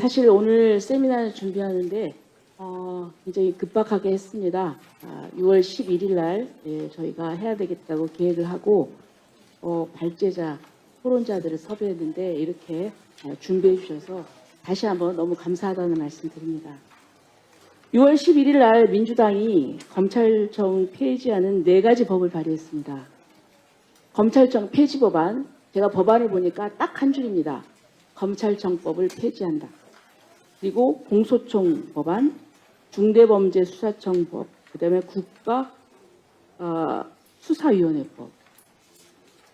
사실 오늘 세미나를 준비하는데 굉장히 급박하게 했습니다. 6월 11일 날 저희가 해야 되겠다고 계획을 하고 발제자, 토론자들을 섭외했는데 이렇게 준비해 주셔서 다시 한번 너무 감사하다는 말씀 드립니다. 6월 11일 날 민주당이 검찰청 폐지하는 4가지 법을 발의했습니다. 검찰청 폐지 법안, 제가 법안을 보니까 딱 한 줄입니다. 검찰청법을 폐지한다. 그리고 공소청 법안, 중대범죄수사청법, 그다음에 국가수사위원회법.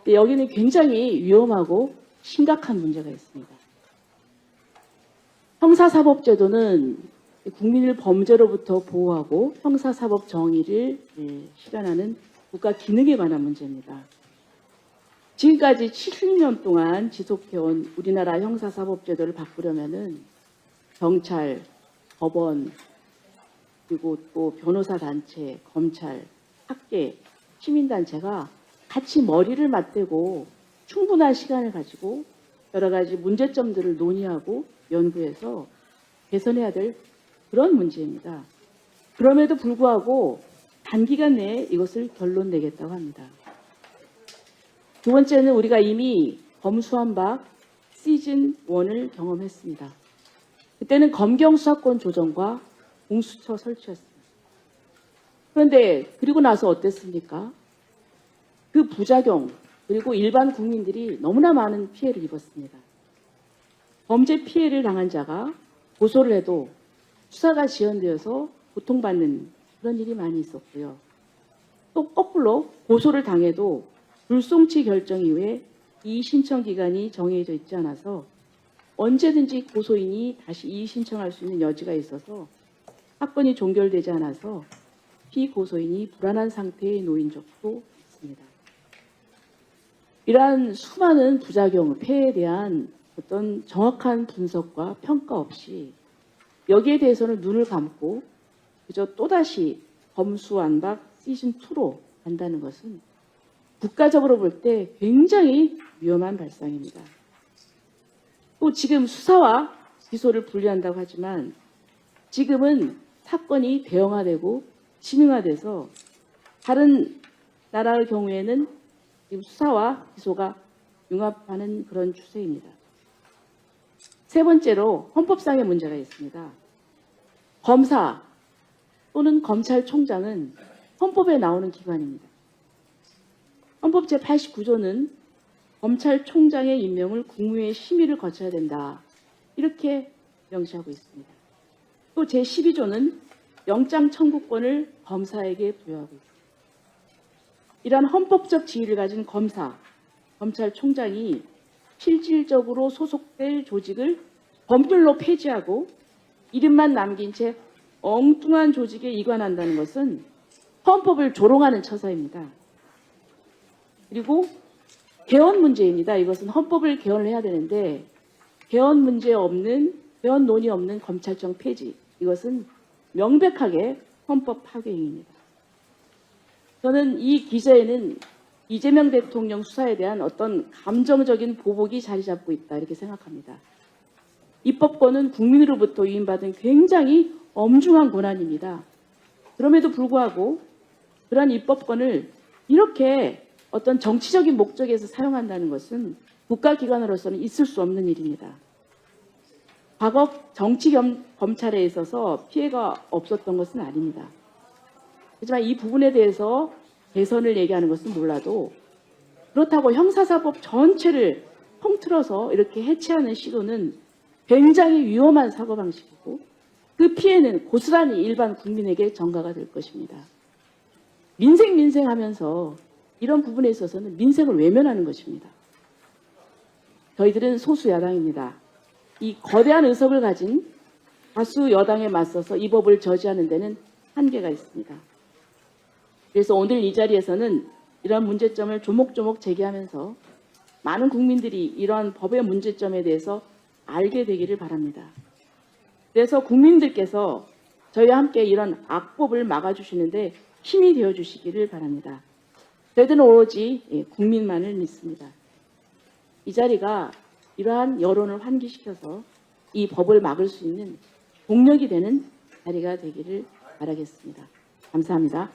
여기는 굉장히 위험하고 심각한 문제가 있습니다. 형사사법제도는 국민을 범죄로부터 보호하고 형사사법 정의를 실현하는 국가 기능에 관한 문제입니다. 지금까지 70년 동안 지속해온 우리나라 형사사법제도를 바꾸려면은 경찰, 법원, 그리고 또 변호사단체, 검찰, 학계, 시민단체가 같이 머리를 맞대고 충분한 시간을 가지고 여러 가지 문제점들을 논의하고 연구해서 개선해야 될 그런 문제입니다. 그럼에도 불구하고 단기간 내에 이것을 결론 내겠다고 합니다. 두 번째는 우리가 이미 검수완박 시즌 1을 경험했습니다. 그때는 검경 수사권 조정과 공수처 설치였습니다. 그런데 그리고 나서 어땠습니까? 그 부작용 그리고 일반 국민들이 너무나 많은 피해를 입었습니다. 범죄 피해를 당한 자가 고소를 해도 수사가 지연되어서 고통받는 그런 일이 많이 있었고요. 또 거꾸로 고소를 당해도 불송치 결정 이후에 이의 신청 기간이 정해져 있지 않아서 언제든지 고소인이 다시 이의 신청할 수 있는 여지가 있어서 사건이 종결되지 않아서 피고소인이 불안한 상태에 놓인 적도 있습니다. 이러한 수많은 부작용, 폐해에 대한 어떤 정확한 분석과 평가 없이 여기에 대해서는 눈을 감고 그저 또다시 검수완박 시즌2로 간다는 것은 국가적으로 볼 때 굉장히 위험한 발상입니다. 또 지금 수사와 기소를 분리한다고 하지만 지금은 사건이 대형화되고 심의화돼서 다른 나라의 경우에는 지금 수사와 기소가 융합하는 그런 추세입니다. 세 번째로 헌법상의 문제가 있습니다. 검사 또는 검찰총장은 헌법에 나오는 기관입니다. 헌법 제89조는 검찰총장의 임명을 국무회의 심의를 거쳐야 된다. 이렇게 명시하고 있습니다. 또 제12조는 영장 청구권을 검사에게 부여하고 있습니다. 이러한 헌법적 지위를 가진 검찰총장이 실질적으로 소속될 조직을 법률로 폐지하고 이름만 남긴 채 엉뚱한 조직에 이관한다는 것은 헌법을 조롱하는 처사입니다. 그리고 개헌 문제입니다. 이것은 헌법을 개헌을 해야 되는데 개헌 문제 없는, 개헌 논의 없는 검찰청 폐지. 이것은 명백하게 헌법 파괴 행위입니다. 저는 이 기저에는 이재명 대통령 수사에 대한 어떤 감정적인 보복이 자리 잡고 있다 이렇게 생각합니다. 입법권은 국민으로부터 위임받은 굉장히 엄중한 권한입니다. 그럼에도 불구하고 그러한 입법권을 이렇게 어떤 정치적인 목적에서 사용한다는 것은 국가기관으로서는 있을 수 없는 일입니다. 과거 정치 검찰에 있어서 피해가 없었던 것은 아닙니다. 하지만 이 부분에 대해서 개선을 얘기하는 것은 몰라도 그렇다고 형사사법 전체를 통틀어서 이렇게 해체하는 시도는 굉장히 위험한 사고방식이고 그 피해는 고스란히 일반 국민에게 전가가 될 것입니다. 민생 하면서 이런 부분에 있어서는 민생을 외면하는 것입니다. 저희들은 소수 야당입니다. 이 거대한 의석을 가진 다수 여당에 맞서서 이 법을 저지하는 데는 한계가 있습니다. 그래서 오늘 이 자리에서는 이러한 문제점을 조목조목 제기하면서 많은 국민들이 이러한 법의 문제점에 대해서 알게 되기를 바랍니다. 그래서 국민들께서 저희와 함께 이런 악법을 막아주시는데 힘이 되어주시기를 바랍니다. 저희들은 오로지 국민만을 믿습니다. 이 자리가 이러한 여론을 환기시켜서 이 법을 막을 수 있는 동력이 되는 자리가 되기를 바라겠습니다. 감사합니다.